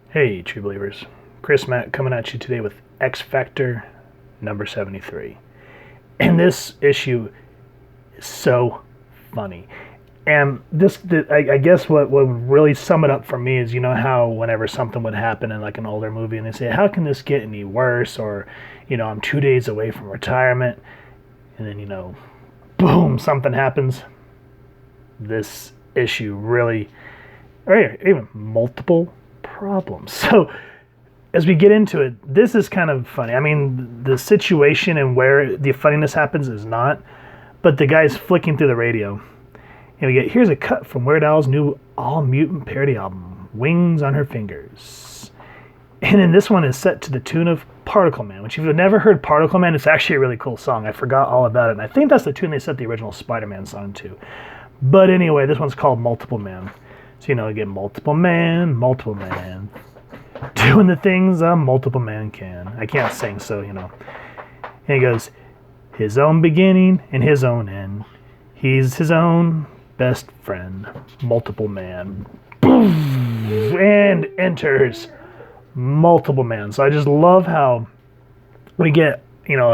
Hey, true believers. Chris Matt coming at you today with X Factor number 73. And this issue is so funny. And I guess what would really sum it up for me is, you know how whenever something would happen in like an older movie and they say, how can this get any worse? Or, I'm 2 days away from retirement. And then, boom, something happens. This issue really, or even multiple problems. So as we get into it, this is kind of funny. I mean, the situation and where the funniness happens is not, but the guy's flicking through the radio. And we get, here's a cut from Weird Al's new all-mutant parody album, Wings on Her Fingers. And then this one is set to the tune of Particle Man, which if you've never heard Particle Man, it's actually a really cool song. I forgot all about it. And I think that's the tune they set the original Spider-Man song to. But anyway, this one's called Multiple Man. So, again, multiple man, doing the things a multiple man can. I can't sing, so, And he goes, his own beginning and his own end. He's his own best friend, multiple man. Boom! And enters multiple man. So I just love how we get,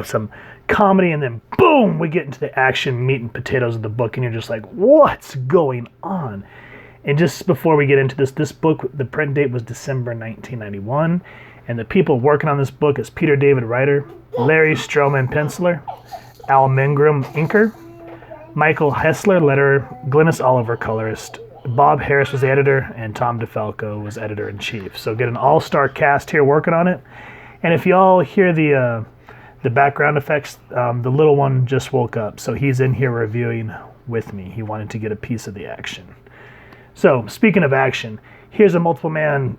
some comedy and then boom, we get into the action, meat and potatoes of the book, and you're just like, what's going on? And just before we get into this book, the print date was December 1991, and the people working on this book is Peter David writer, Larry Stroman penciler, Al Milgrom inker, Michael Hessler letterer, Glynis Oliver colorist, Bob Harris was the editor, and Tom DeFalco was editor-in-chief. So get an all-star cast here working on it. And if y'all hear the background effects, the little one just woke up, so he's in here reviewing with me. He wanted to get a piece of the action. So, speaking of action, here's a multiple man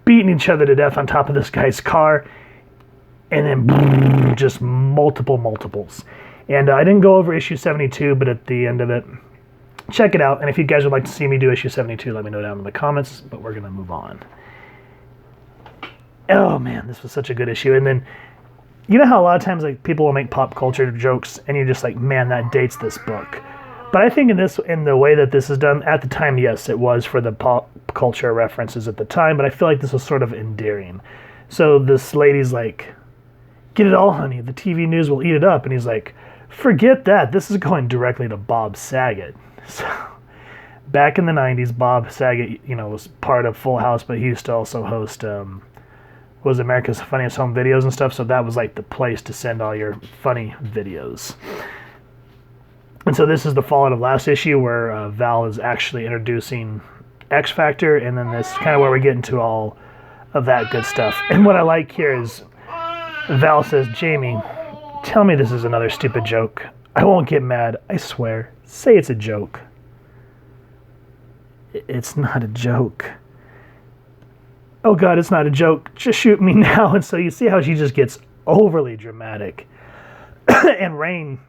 beating each other to death on top of this guy's car, and then just multiples. And I didn't go over issue 72, but at the end of it, check it out. And if you guys would like to see me do issue 72, let me know down in the comments, but we're going to move on. Oh man, this was such a good issue. And then, you know how a lot of times like people will make pop culture jokes, and you're just like, man, that dates this book. But I think in the way that this is done, at the time, yes, it was for the pop culture references at the time, but I feel like this was sort of endearing. So this lady's like, get it all, honey, the TV news will eat it up. And he's like, forget that, this is going directly to Bob Saget. So back in the 90s, Bob Saget, was part of Full House, but he used to also host, was America's Funniest Home Videos and stuff, so that was like the place to send all your funny videos. And so this is the fallout of last issue where Val is actually introducing X Factor, and then this is kind of where we get into all of that good stuff. And what I like here is Val says, Jamie, tell me this is another stupid joke. I won't get mad, I swear. Say it's a joke. It's not a joke. Oh God, it's not a joke. Just shoot me now. And so you see how she just gets overly dramatic. And Rain,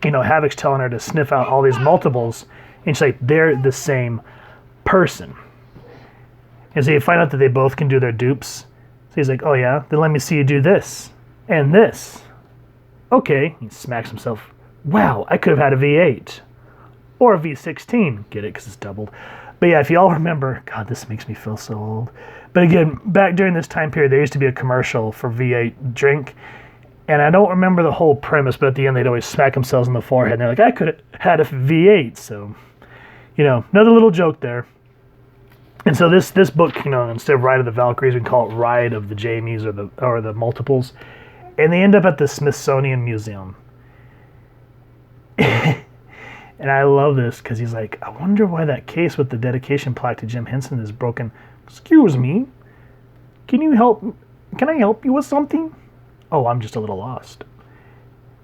Havoc's telling her to sniff out all these multiples, and she's like, they're the same person. And so you find out that they both can do their dupes. So he's like, oh yeah, then let me see you do this, and this. Okay, he smacks himself. Wow, I could have had a V8. Or a V16, get it, because it's doubled. But yeah, if you all remember, God, this makes me feel so old. But again, back during this time period, there used to be a commercial for V8 drink, and I don't remember the whole premise, but at the end they'd always smack themselves in the forehead, and they're like, I could have had a V8, so, another little joke there. And so this book, instead of Ride of the Valkyries, we can call it Ride of the Jamies or the Multiples, and they end up at the Smithsonian Museum. And I love this, because he's like, I wonder why that case with the dedication plaque to Jim Henson is broken. Excuse me, can I help you with something? Oh, I'm just a little lost.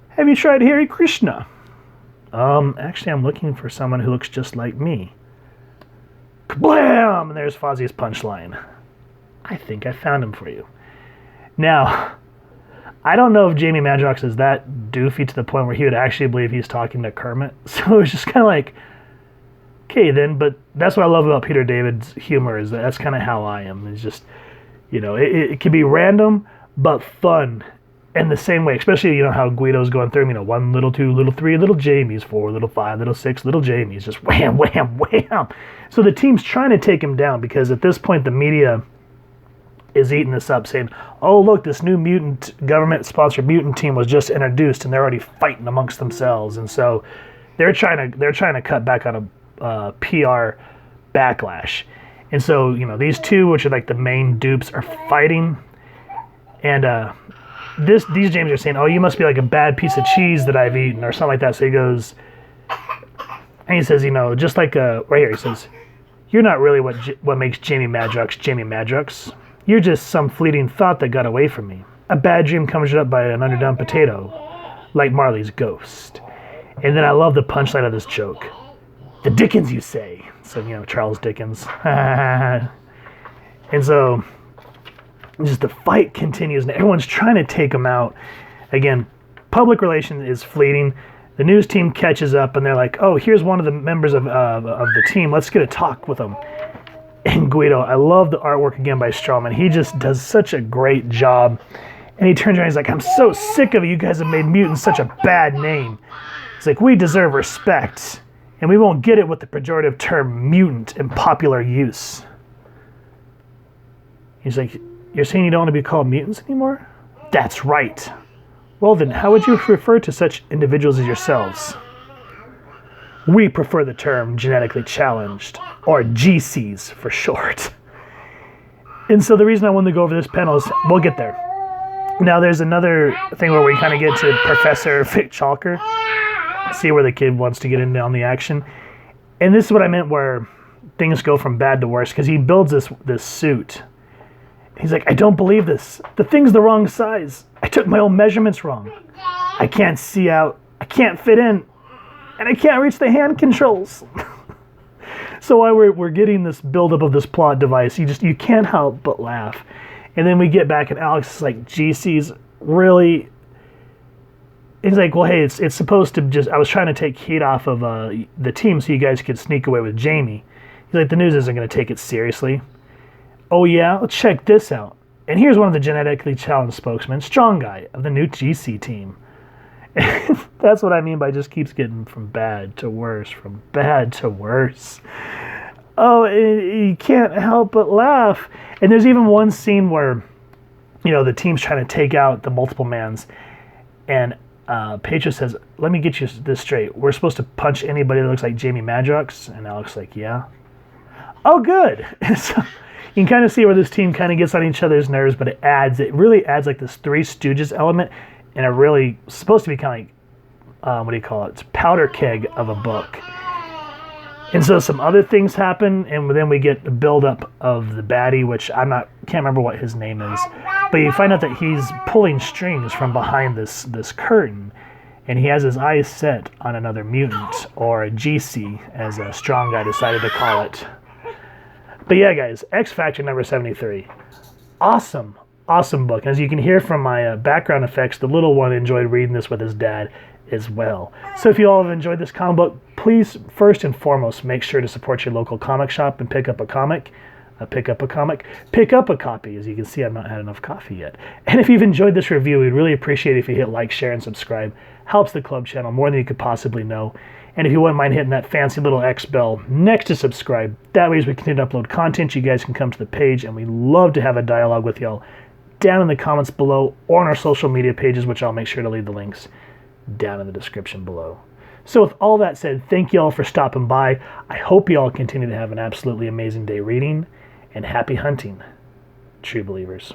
Have you tried Hare Krishna? Actually, I'm looking for someone who looks just like me. Kablam! And there's Fozzie's punchline. I think I found him for you. Now, I don't know if Jamie Madrox is that doofy to the point where he would actually believe he's talking to Kermit. So it's just kind of like, okay then, but that's what I love about Peter David's humor, is that's kind of how I am. It's just, it can be random, but fun. And the same way, especially, how Guido's going through, 1, little 2, little 3, little Jamies, 4, little 5, little 6, little Jamies, just wham, wham, wham. So the team's trying to take him down, because at this point the media is eating this up, saying, "Oh, look, this new mutant government-sponsored mutant team was just introduced, and they're already fighting amongst themselves." And so they're trying to cut back on a PR backlash. And so, you know, these two, which are like the main dupes, are fighting. And these James are saying, "Oh, you must be like a bad piece of cheese that I've eaten," or something like that. So he goes, and he says, you know, just like right here, he says, "You're not really what makes Jamie Madrox. You're just some fleeting thought that got away from me. A bad dream conjured up by an underdone potato, like Marley's ghost." And then I love the punchline of this joke. "The Dickens, you say?" So, you know, Charles Dickens. And so just the fight continues, and everyone's trying to take him out. Again, public relations is fleeting. The news team catches up, and they're like, "Oh, here's one of the members of the team. Let's get a talk with him." And Guido, I love the artwork again by Strawman. He just does such a great job. And he turns around, he's like, "I'm so sick of it. You guys have made mutants such a bad name." He's like, "We deserve respect, and we won't get it with the pejorative term mutant in popular use." He's like, "You're saying you don't want to be called mutants anymore?" "That's right." "Well then, how would you refer to such individuals as yourselves?" "We prefer the term genetically challenged, or GCs for short." And so the reason I wanted to go over this panel is, we'll get there. Now there's another thing where we kind of get to Professor Vic Chalker, see where the kid wants to get in on the action. And this is what I meant where things go from bad to worse, because he builds this suit. He's like, "I don't believe this. The thing's the wrong size. I took my own measurements wrong. I can't see out. I can't fit in. And I can't reach the hand controls." So while we're getting this buildup of this plot device, you can't help but laugh. And then we get back, and Alex is like, "GC's really..." He's like, "Well, hey, it's supposed to just... I was trying to take heat off of the team so you guys could sneak away with Jamie." He's like, "The news isn't going to take it seriously." "Oh yeah? Let's check this out. And here's one of the genetically challenged spokesmen, Strong Guy, of the new GC team." That's what I mean by just keeps getting from bad to worse, from bad to worse. Oh, you can't help but laugh. And there's even one scene where, you know, the team's trying to take out the multiple mans, and Pedro says, "Let me get you this straight. We're supposed to punch anybody that looks like Jamie Madrox?" And Alex is like, "Yeah." "Oh, good." So you can kind of see where this team kind of gets on each other's nerves, but it really adds like this Three Stooges element, and a really supposed to be kind of like, what do you call it? It's powder keg of a book. And so some other things happen, and then we get the buildup of the baddie, which can't remember what his name is, but you find out that he's pulling strings from behind this curtain, and he has his eyes set on another mutant, or a GC, as a Strong Guy decided to call it. But yeah, guys, X Factor number 73. Awesome book. As you can hear from my background effects, the little one enjoyed reading this with his dad as well. So if you all have enjoyed this comic book, please, first and foremost, make sure to support your local comic shop and pick up a comic. Pick up a copy. As you can see, I've not had enough coffee yet. And if you've enjoyed this review, we'd really appreciate it if you hit like, share, and subscribe. Helps the club channel more than you could possibly know. And if you wouldn't mind hitting that fancy little X bell next to subscribe, that way as we continue to upload content, you guys can come to the page, and we love to have a dialogue with y'all down in the comments below, or on our social media pages, which I'll make sure to leave the links down in the description below. So with all that said, thank you all for stopping by. I hope you all continue to have an absolutely amazing day reading, and happy hunting, true believers.